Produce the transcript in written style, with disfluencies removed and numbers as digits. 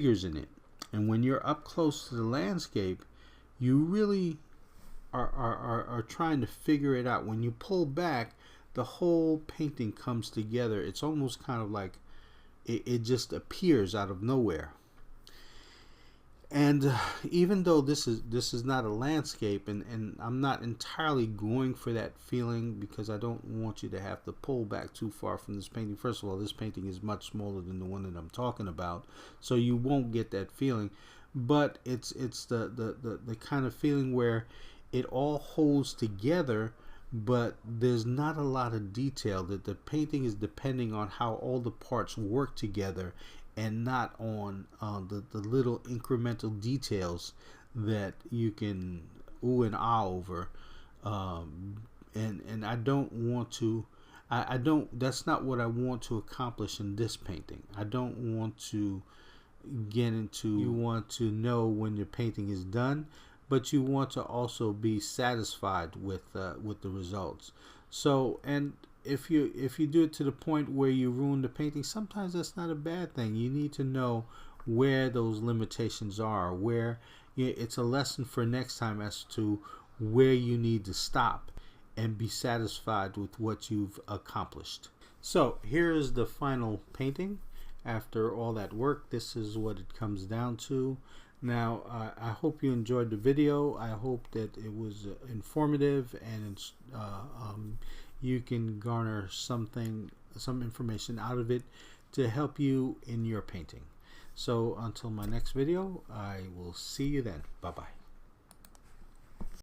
figures in it. And when you're up close to the landscape, you really are trying to figure it out. When you pull back, the whole painting comes together. It's almost kind of like it just appears out of nowhere. And even though this is not a landscape, and I'm not entirely going for that feeling, because I don't want you to have to pull back too far from this painting. First of all, this painting is much smaller than the one that I'm talking about, so you won't get that feeling. But it's the kind of feeling where it all holds together, but there's not a lot of detail. That the painting is depending on how all the parts work together, and not on the little incremental details that you can ooh and ah over. And I don't want to, I don't, that's not what I want to accomplish in this painting. I don't want to get into, you want to know when your painting is done, but you want to also be satisfied with the results. So, and if you do it to the point where you ruin the painting, sometimes that's not a bad thing. You need to know where those limitations are, where it's a lesson for next time as to where you need to stop and be satisfied with what you've accomplished. So here is the final painting. After all that work, this is what it comes down to. Now, I hope you enjoyed the video. I hope that it was informative, and you can garner some information out of it to help you in your painting. So until my next video, I will see you then. Bye-bye.